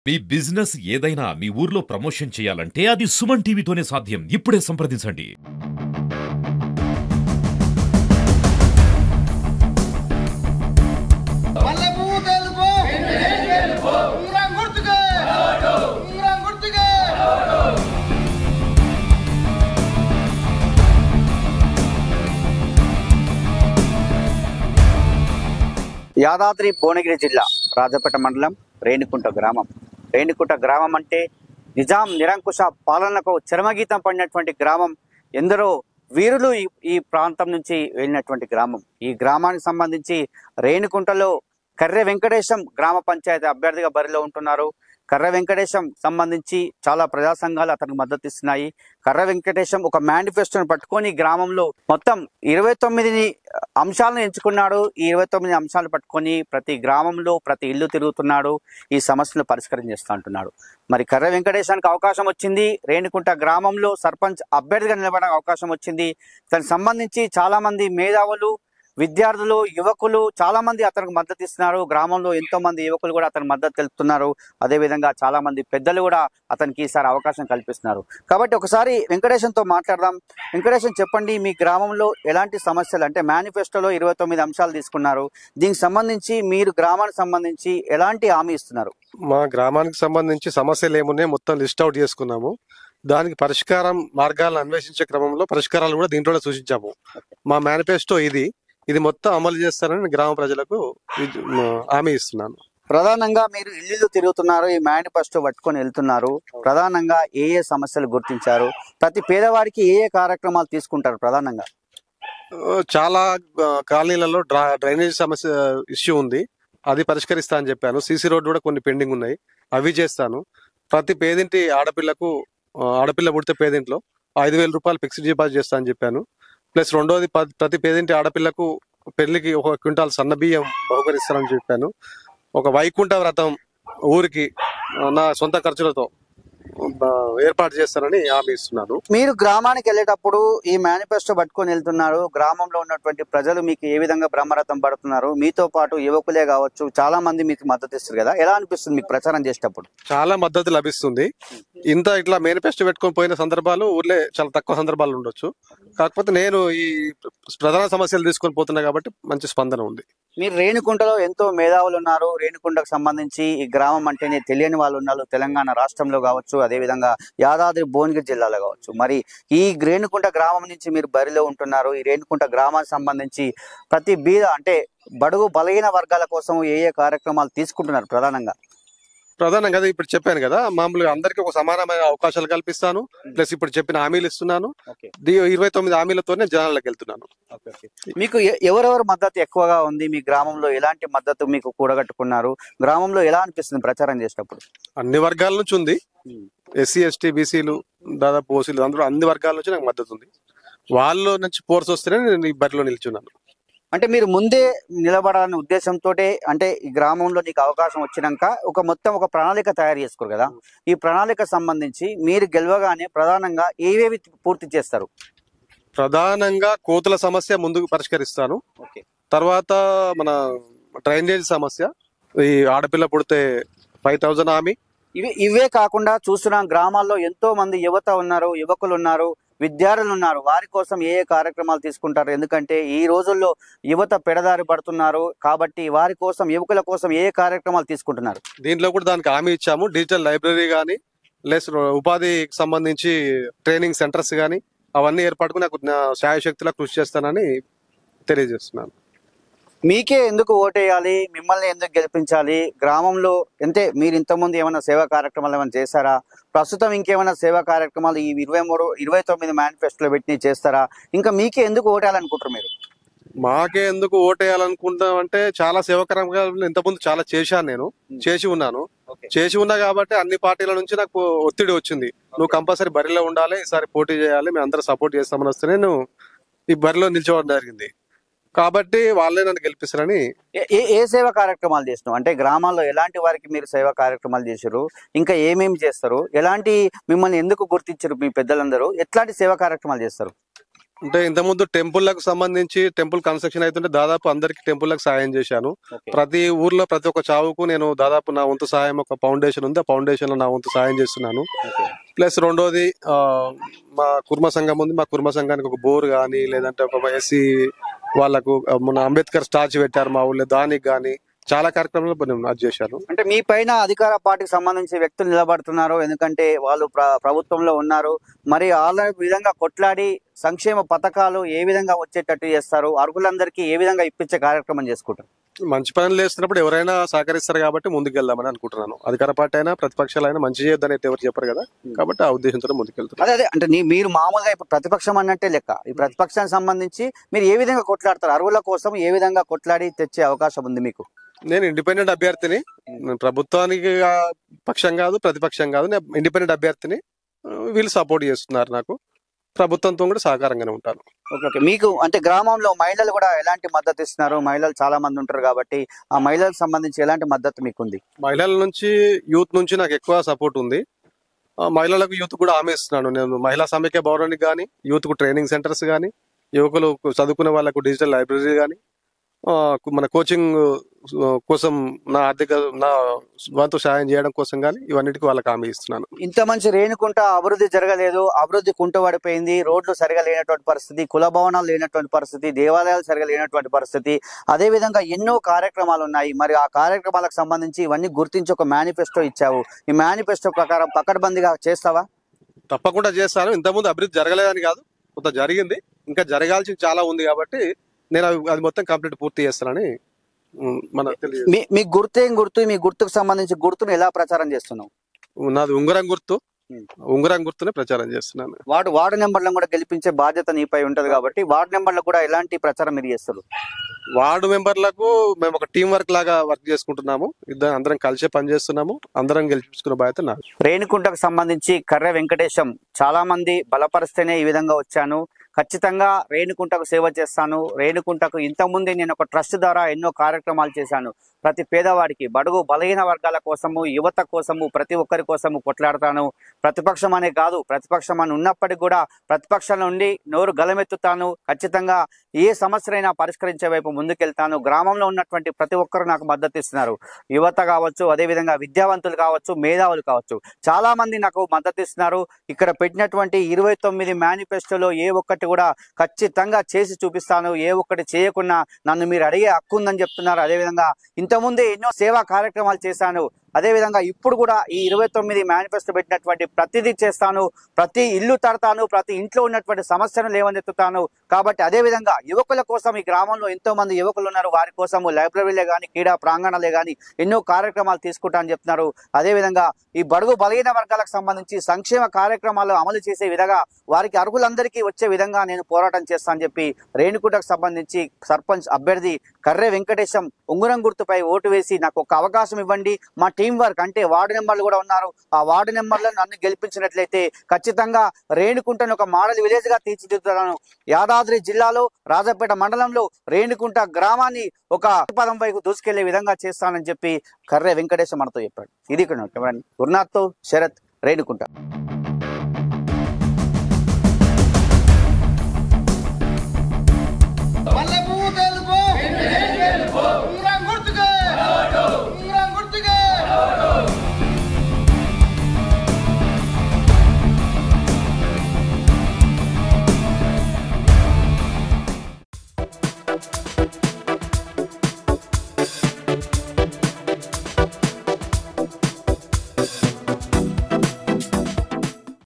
మీ business ఏదైనా మీ ఊర్లో promotion చేయాలంటే అది సుమన్ టీవీతోనే సాధ్యం. ఇప్పుడే సంప్రదించండి. యాదాద్రి భువనగిరి జిల్లా రాజపేట మండలం రేణికుంట గ్రామం. రేణికుంట గ్రామం అంటే నిజాం నిరంకుశ పాలనకు చరమగీతం పడినటువంటి గ్రామం. ఎందరో వీరులు ఈ ప్రాంతం నుంచి వెళ్ళినటువంటి గ్రామం. ఈ గ్రామానికి సంబంధించి రేణికుంటలో కర్రె వెంకటేశం గ్రామ పంచాయతీ అభ్యర్థిగా బరిలో ఉంటున్నారు. కర్ర వెంకటేశం సంబంధించి చాలా ప్రజా సంఘాలు అతనికి మద్దతు ఇస్తున్నాయి. కర్ర వెంకటేశం ఒక మేనిఫెస్టోను పట్టుకొని గ్రామంలో మొత్తం 29 అంశాలను ఎంచుకున్నాడు. ఈ 29 అంశాలు పట్టుకొని ప్రతి గ్రామంలో ప్రతి ఇల్లు తిరుగుతున్నాడు. ఈ సమస్యను పరిష్కారం చేస్తూ అంటున్నాడు. మరి కర్ర వెంకటేశానికి అవకాశం వచ్చింది. రేణికుంట గ్రామంలో సర్పంచ్ అభ్యర్థిగా నిలబడే అవకాశం వచ్చింది. దానికి సంబంధించి చాలా మంది మేధావులు, విద్యార్థులు, యువకులు చాలా మంది అతనికి మద్దతు ఇస్తున్నారు. గ్రామంలో ఎంతో మంది యువకులు కూడా అతనికి మద్దతు తెలుపుతున్నారు. అదేవిధంగా చాలా మంది పెద్దలు కూడా అతనికి ఈసారి అవకాశం కల్పిస్తున్నారు. కాబట్టి ఒకసారి వెంకటేశంతో మాట్లాడదాం. వెంకటేశం, చెప్పండి, మీ గ్రామంలో ఎలాంటి సమస్యలు, అంటే మేనిఫెస్టోలో 29 అంశాలు తీసుకున్నారు, దీనికి సంబంధించి మీరు గ్రామానికి సంబంధించి ఎలాంటి హామీ ఇస్తున్నారు? మా గ్రామానికి సంబంధించి సమస్యలు ఏమున్నాయి మొత్తం లిస్ట్ అవుట్ చేసుకున్నాము. దానికి పరిష్కారం మార్గాలను అన్వేషించే క్రమంలో పరిష్కారాలు కూడా దీంట్లో సూచించాము. మా మేనిఫెస్టో ఇది మొత్తం అమలు చేస్తారని గ్రామ ప్రజలకు హామీ ఇస్తున్నాను. ప్రధానంగా మీరు ఇల్లు తిరుగుతున్నారు, ఈ మేనిఫెస్టో పట్టుకొని వెళ్తున్నారు. ప్రధానంగా ఏ సమస్యలు గుర్తించారు? ప్రతి పేదవాడికి ఏ కార్యక్రమాలు తీసుకుంటారు? ప్రధానంగా చాలా కాలనీలలో డ్రైనేజ్ సమస్య ఇష్యూ ఉంది, అది పరిష్కరిస్తా అని చెప్పాను. సీసీ రోడ్డు కూడా కొన్ని పెండింగ్ ఉన్నాయి, అవి చేస్తాను. ప్రతి పేదింటి ఆడపిల్ల పుడితే పేదింట్లో 5,000 రూపాయలు ఫిక్స్డ్ డిపాజిట్ చేస్తా అని చెప్పాను. ప్లస్ రెండోది, ప్రతి పేదింటి ఆడపిల్లకు పెళ్లికి 1 క్వింటాల్ సన్న బియ్యం బహుకరిస్తానని చెప్పాను. ఒక వైకుంఠ వ్రతం ఊరికి నా సొంత ఖర్చులతో ఏర్పాటు చేస్తానని హామీ ఇస్తున్నాను. మీరు గ్రామానికి వెళ్ళేటప్పుడు ఈ మేనిఫెస్టో పట్టుకొని వెళ్తున్నారు. గ్రామంలో ఉన్నటువంటి ప్రజలు మీకు ఏ విధంగా బ్రహ్మరథం పడుతున్నారు? మీతో పాటు యువకులే కావచ్చు, చాలా మంది మీకు మద్దతు ఇస్తారు కదా, ఎలా అనిపిస్తుంది మీకు ప్రచారం చేసేటప్పుడు? చాలా మద్దతు లభిస్తుంది. ఇట్లా మేనిఫెస్టో పెట్టుకొని పోయిన సందర్భాలు ఊర్లే చాలా తక్కువ సందర్భాలు ఉండొచ్చు. కాకపోతే నేను ఈ ప్రధాన సమస్యలు తీసుకొని పోతున్నా కాబట్టి మంచి స్పందన ఉంది. మీరు రేణికుంటలో ఎంతో మేధావులు ఉన్నారు. రేణికుంటకు సంబంధించి ఈ గ్రామం అంటేనే తెలియని వాళ్ళు ఉన్నారు, తెలంగాణ రాష్ట్రంలో కావచ్చు, అదేవిధంగా యాదాద్రి భువనగిరి జిల్లాలో కావచ్చు. మరి ఈ రేణికుంట గ్రామం నుంచి మీరు బరిలో ఉంటున్నారు. ఈ రేణికుంట గ్రామానికి సంబంధించి ప్రతి బీద, అంటే బడుగు బలహీన వర్గాల కోసం ఏ కార్యక్రమాలు తీసుకుంటున్నారు? ప్రధానంగా ఇప్పుడు చెప్పాను కదా, మామూలుగా అందరికీ ఒక సమానమైన అవకాశాలు కల్పిస్తాను. ప్లస్ ఇప్పుడు చెప్పిన హామీలు ఇస్తున్నాను. 29 హామీలతోనే జనాలకు వెళ్తున్నాను. మీకు ఎవరెవరు మద్దతు ఎక్కువగా ఉంది? మీ గ్రామంలో ఎలాంటి మద్దతు మీకు కూడగట్టుకున్నారు? గ్రామంలో ఎలా అనిపిస్తుంది ప్రచారం చేసేటప్పుడు? అన్ని వర్గాల నుంచి ఉంది. ఎస్సీ, ఎస్టీ, బీసీలు, దాదాపు ఓసీలు, అందరూ అన్ని వర్గాల నుంచి నాకు మద్దతు ఉంది. వాళ్ళ నుంచి ఫోర్స్ వస్తేనే నేను ఈ బరిలో నిల్చున్నాను. అంటే మీరు ముందే నిలబడాలనే ఉద్దేశంతో, అంటే ఈ గ్రామంలో నీకు అవకాశం వచ్చినాక ఒక ప్రణాళిక తయారు చేసుకోరు కదా, ఈ ప్రణాళిక సంబంధించి మీరు గెలవగానే ప్రధానంగా ఏవేవి పూర్తి చేస్తారు? ప్రధానంగా కోతుల సమస్య ముందుకు పరిష్కరిస్తాను. తర్వాత మన డ్రైనేజ్ సమస్య, ఈ ఆడపిల్ల పుడితే 5,000 హామీ. ఇవే కాకుండా చూస్తున్నాం గ్రామాల్లో ఎంతో మంది యువకులు ఉన్నారు, విద్యార్థులు ఉన్నారు. వారి కోసం ఏ కార్యక్రమాలు తీసుకుంటారు? ఎందుకంటే ఈ రోజుల్లో యువత పెడదారి పడుతున్నారు కాబట్టి వారి కోసం, యువకుల కోసం ఏ కార్యక్రమాలు తీసుకుంటున్నారు? దీంట్లో కూడా దానికి హామీ ఇచ్చాము. డిజిటల్ లైబ్రరీ కానీ, లెస్ ఉపాధికి సంబంధించి ట్రైనింగ్ సెంటర్స్ కానీ అవన్నీ ఏర్పాటుకు నాకు శాయశక్తిలా కృషి చేస్తానని తెలియజేస్తున్నాను. మీకే ఎందుకు ఓటేయాలి? మిమ్మల్ని ఎందుకు గెలిపించాలి? గ్రామంలో అంటే మీరు ఇంతకుముందు ఏమైనా సేవా కార్యక్రమాలు ఏమైనా చేస్తారా? ప్రస్తుతం ఇంకేమైనా సేవా కార్యక్రమాలు ఈ 29 మేనిఫెస్టోలో పెట్టి చేస్తారా? ఇంకా మీకే ఎందుకు ఓటేయాలనుకుంటారు మీరు? మాకే ఎందుకు ఓటేయాలనుకుంటాం అంటే చాలా సేవా కార్యక్రమాలు ఇంతకుముందు చాలా చేసి ఉన్నా కాబట్టి అన్ని పార్టీల నుంచి నాకు ఒత్తిడి వచ్చింది. నువ్వు కంపల్సరీ బరిలో ఉండాలి, ఈసారి పోటీ చేయాలి, మేము అందరూ సపోర్ట్ చేస్తామని వస్తే నేను ఈ బరిలో నిల్చోవడం జరిగింది. కాబట్టి వాళ్ళే నన్ను గెలిపిస్తారని. ఏ సేవా కార్యక్రమాలు చేస్తున్నావు? అంటే గ్రామాల్లో ఎలాంటి వారికి మీరు సేవా కార్యక్రమాలు చేశారు? ఇంకా ఏమేమి చేస్తారు? మిమ్మల్ని ఎందుకు గుర్తించారు మీ పెద్దలందరూ? ఎట్లాంటి సేవా కార్యక్రమాలు చేస్తారు? అంటే ఇంతకుముందు టెంపుల్లకు సంబంధించి టెంపుల్ కన్స్ట్రక్షన్ అవుతుంటే దాదాపు అందరికి టెంపుల్లకు సాయం చేశాను. ప్రతి ఊర్లో ప్రతి ఒక్క చావుకు నేను దాదాపు నా వంతు సాయం, ఒక ఫౌండేషన్ ఉంది, ఆ ఫౌండేషన్ లో నా వంతు సాయం చేస్తున్నాను. ప్లస్ రెండోది మా కుర్మ సంఘం ఉంది, మా కుర్మ సంఘానికి ఒక బోర్ కానీ లేదంటే ఒక ఎస్సీ వాళ్ళకు మన అంబేద్కర్ స్టాచ్యూ పెట్టారు మా ఊళ్ళో, దానికి కానీ చాలా కార్యక్రమాలు నేను అది చేశాను. అంటే మీ పైన అధికార పార్టీకి సంబంధించి వ్యక్తులు నిలబడుతున్నారు, ఎందుకంటే వాళ్ళు ప్రభుత్వంలో ఉన్నారు. మరి వాళ్ళ విధంగా కొట్లాడి సంక్షేమ పథకాలు ఏ విధంగా వచ్చేటట్టు చేస్తారు, అర్హులందరికీ ఏ విధంగా ఇప్పించే కార్యక్రమం చేసుకుంటారు? మంచి పనులు చేస్తున్నప్పుడు ఎవరైనా సహకరిస్తారు కాబట్టి ముందుకెళ్దామని అనుకుంటున్నాను. అధికార పార్టీ అయినా ప్రతిపక్షాలు అయినా మంచి చేయొద్దని అయితే ఎవరు చెప్పరు కదా, కాబట్టి ఆ ఉద్దేశంతో ముందుకెళ్తారు. అదే అంటే మీరు మామూలుగా ఇప్పుడు ప్రతిపక్షం అన్నట్టే లెక్క. ఈ ప్రతిపక్షానికి సంబంధించి మీరు ఏ విధంగా కొట్లాడతారు, అర్హుల కోసం ఏ విధంగా కొట్లాడి తెచ్చే అవకాశం ఉంది మీకు? నేను ఇండిపెండెంట్ అభ్యర్థిని, ప్రభుత్వానికి పక్షం కాదు ప్రతిపక్షం కాదు, నేను ఇండిపెండెంట్ అభ్యర్థిని. వీళ్ళు సపోర్ట్ చేస్తున్నారు నాకు, ప్రభుత్వంతో కూడా సహకారంగానే ఉంటాను. ఓకే, మీకు అంటే గ్రామంలో మహిళలు కూడా ఎలాంటి మద్దతు ఇస్తున్నారు? మహిళలు చాలా మంది ఉంటారు కాబట్టి ఆ మహిళలకు సంబంధించి ఎలాంటి మద్దతు మీకు ఉంది? మహిళల నుంచి, యూత్ నుంచి నాకు ఎక్కువ సపోర్ట్ ఉంది. మహిళలకు యూత్ కూడా హామీ ఇస్తున్నాను. నేను మహిళా సమైక్య భవనానికి కానీ, యూత్ కు ట్రైనింగ్ సెంటర్స్ కానీ, యువకులు చదువుకునే వాళ్ళకు డిజిటల్ లైబ్రరీ కానీ, మన కోచింగ్ కోసం నా వంతు సాయం చేయడం కోసం కానీ ఇవన్నిటికీ వాళ్ళకి హామీ ఇస్తున్నాను. ఇంత మంచి రేణుకుంట అభివృద్ధి జరగలేదు, అభివృద్ధి కుంటపడిపోయింది, రోడ్లు సరిగా లేనటువంటి పరిస్థితి, కుల భవనాలు లేనటువంటి పరిస్థితి, దేవాలయాలు సరిగా లేనటువంటి పరిస్థితి, అదే విధంగా ఎన్నో కార్యక్రమాలు ఉన్నాయి. మరి ఆ కార్యక్రమాలకు సంబంధించి ఇవన్నీ గుర్తించి ఒక మేనిఫెస్టో ఇచ్చావు. ఈ మేనిఫెస్టో ప్రకారం పకడ్బందీగా చేస్తావా? తప్పకుండా చేస్తాను. ఇంతకుముందు అభివృద్ధి జరగలేదని కాదు, కొంత జరిగింది, ఇంకా జరగాల్సింది చాలా ఉంది కాబట్టి నేను అది మొత్తం కంప్లీట్ పూర్తి చేస్తానని మనకు తెలియదు. మీ గుర్తేం గుర్తు? మీ గుర్తుకు సంబంధించి గుర్తును ఎలా ప్రచారం చేస్తున్నావు? నాది ఉంగరం గుర్తు, ఉంగరం గుర్తునే ప్రచారం చేస్తున్నాను. వార్డు నెంబర్లను కూడా గెలిపించే బాధ్యత నీపై ఉంటది కాబట్టి వార్డు నెంబర్లు కూడా ఎలాంటి ప్రచారం మీరు చేస్తారు? వార్డు మెంబర్లకు మేము ఒక టీం వర్క్ లాగా వర్క్ చేసుకుంటున్నాము, అందరం కలిసే పని చేస్తున్నాము, అందరం గెలిపించుకునే బాధ్యత నాకు. రేణికుంటకు సంబంధించి కర్రె వెంకటేశం చాలా మంది బలపరిస్తేనే ఈ విధంగా వచ్చాను, ఖచ్చితంగా రేణికుంటకు సేవ చేస్తాను, రేణికుంటకు ఇంతకుముందే నేను ఒక ట్రస్ట్ ద్వారా ఎన్నో కార్యక్రమాలు చేశాను, ప్రతి పేదవాడికి, బడుగు బలహీన వర్గాల కోసము, యువత కోసము, ప్రతి ఒక్కరి కోసము కొట్లాడతాను. ప్రతిపక్షం అనే కాదు, ప్రతిపక్షం అని ఉన్నప్పటికీ కూడా ప్రతిపక్షం నుండి నోరు గలమెత్తుతాను. ఖచ్చితంగా ఏ సమస్యనైనా పరిష్కరించే వైపు ముందుకెళ్తాను. గ్రామంలో ఉన్నటువంటి ప్రతి ఒక్కరు నాకు మద్దతు ఇస్తున్నారు, యువత కావచ్చు, అదేవిధంగా విద్యావంతులు కావచ్చు, మేధావులు కావచ్చు, చాలా మంది నాకు మద్దతు ఇస్తున్నారు. ఇక్కడ పెట్టినటువంటి 29 మేనిఫెస్టోలో ఏ ఒక్కటి కూడా ఖచ్చితంగా చేసి చూపిస్తాను, ఏ ఒక్కటి చేయకుండా నన్ను మీరు అడిగే హక్కు ఉందని చెప్తున్నారు. అదేవిధంగా ఇంతకుముందే ఎన్నో సేవా కార్యక్రమాలు చేశాను, అదేవిధంగా ఇప్పుడు కూడా ఈ 29 మేనిఫెస్టో పెట్టినటువంటి ప్రతిదీ చేస్తాను, ప్రతి ఇల్లు తడతాను, ప్రతి ఇంట్లో ఉన్నటువంటి సమస్యను లేవనెత్తుతాను. కాబట్టి అదేవిధంగా యువకుల కోసం ఈ గ్రామంలో ఎంతో మంది యువకులు ఉన్నారు, వారి కోసము లైబ్రరీలే కానీ, క్రీడా ప్రాంగణాలే కానీ ఎన్నో కార్యక్రమాలు తీసుకుంటా అని చెప్తున్నారు. అదేవిధంగా ఈ బడుగు బలహీన వర్గాలకు సంబంధించి సంక్షేమ కార్యక్రమాలు అమలు చేసే విధంగా వారికి అర్హులందరికీ వచ్చే విధంగా నేను పోరాటం చేస్తా అని చెప్పి రేణికుంటకు సంబంధించి సర్పంచ్ అభ్యర్థి కర్రె వెంకటేశం ఉంగరం గుర్తుపై ఓటు వేసి నాకు ఒక అవకాశం ఇవ్వండి, మా టీం వర్క్ అంటే వార్డు నెంబర్లు కూడా ఉన్నారు, ఆ వార్డు నెంబర్లను నన్ను గెలిపించినట్లయితే ఖచ్చితంగా రేణికుంటను ఒక మోడల్ విలేజ్ గా తీర్చిదిద్దుతాను. యాదాద్రి జిల్లాలో రాజపేట మండలంలో రేణికుంట గ్రామాన్ని ఒక పదం వైపు దూసుకెళ్లే విధంగా చేస్తానని చెప్పి కర్రె వెంకటేశం మనతో చెప్పాడు. ఇది ఇక్కడ గురునాథ్తో శరత్, రేణికుంట.